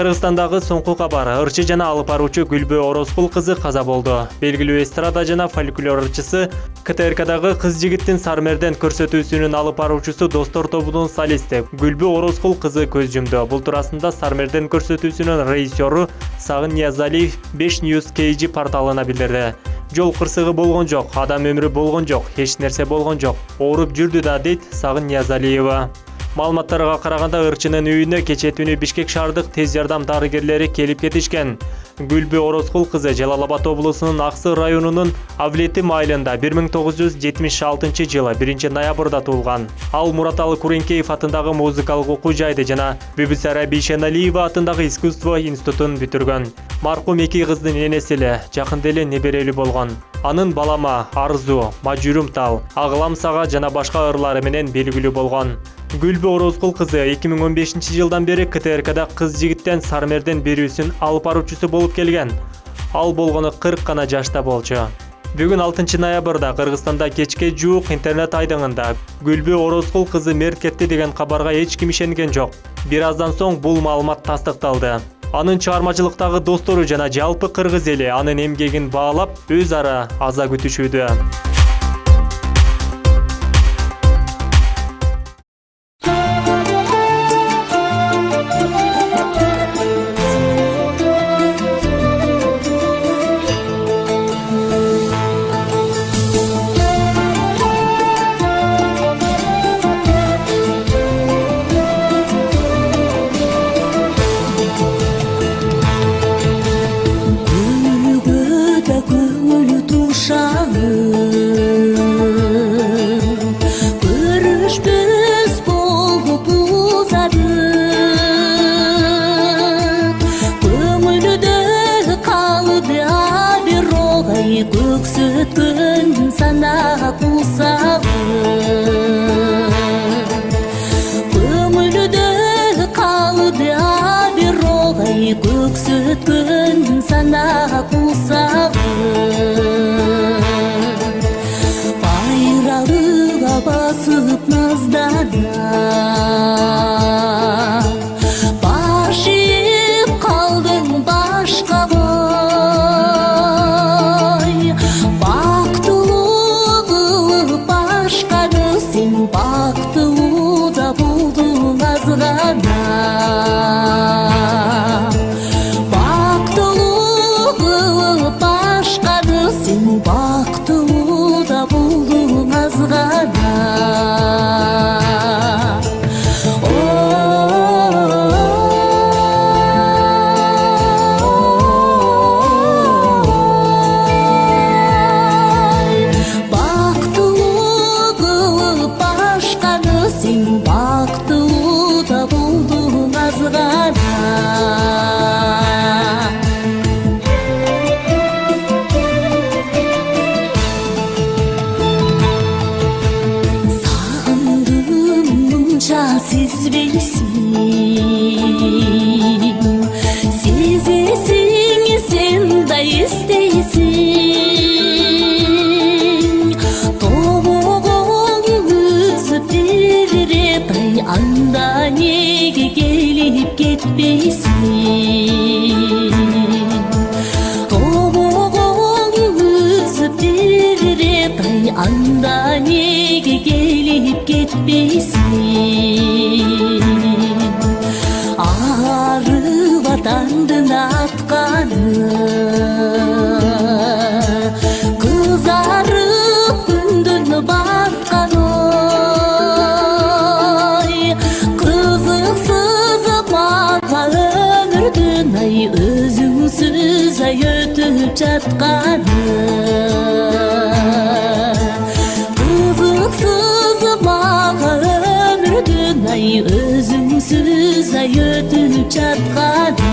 Кыргызстандагы соңку кабар. Ырчы жана алып баруучу Гүлбү Орозкул кызы каза болду. Белгилүү эстрада жана фольклор ырчысы, КТРКдагы кыз жигиттин Сармерден көрсөтүүсүнүн алып баруучусу Достор тобунун солисти Гүлбү Орозкул кызы көз жумду. Бул туурасында Сармерден көрсөтүүсүнүн режиссеру Сагын Ниязалиев 5 News KG порталына билдирди. Жол кырсыгы болгон жок, адам өмүрү болгон жок, эч нерсе болгон жок. Ооруп жүрдү да, дейт Сагын Ниязалиева. Маалыматтарга караганда ырчынын үйүнө кечээ түнү Бишкек шаардык тез жардам дарыгерлери келип кетишкен. Гүлбү Орозкул кызы Жалал Абад облусунун Аксы районунун Авлетим айылында 1976 жылы 1 ноябрда туулган. Ал Мураталы Куренкеев атындагы музыкалык окуу жайды жана Бүбүсара Бейшеналиева атындагы искусство институтун бүтүргөн. Маркум эки кыздын энеси эле, жакында эле неберелүү болгон. Анын Балама, Арзу, Мажүрүм тал, Агылам сага жана башка ырлары менен белгилүү болгон. Гүлбү Орозкул кызы 2015 жылдан бери КТРКда кыз жигиттен Сармерден берүүсүн алып баруучусу болуп келген. Ал болгону 40 гана жашта болчу. Бүгүн 6 ноябрда Кыргызстанда кечке жуук интернет айдыңында Гүлбү Орозкул кызы мерт кетти деген кабарга эч ким ишенген жок. Бир аздан соң бул маалымат тастыкталды. Анын чыгармачылыктагы достору жана жалпы кыргыз эли анын эмгегин баалап, өз ара аза күтүшүүдө. Көксөткөн сана кусабы көңүлдө калды бир огай көксөткөн сана кусабы байрагыга басып наздана баш ийип калдың башка бактылуу да болдуң азгана бактылуу кылып башканы сен бактылуу да болдуң азгана бактылуу да болдуң азгана сагындым мынча сезбейсиң сезесиң сен да эстейсиң тобогоң үзүп анда неге келип кетпейсиң тобогоң үзүп берет анда неге келип кетпейсиң ары ватандын атканы кызарып күндүн батканы өзүңсүз ай өтүп жатканы кызыксыз мага өмүрдүн ай өзүңсүз ай өтүп жатканы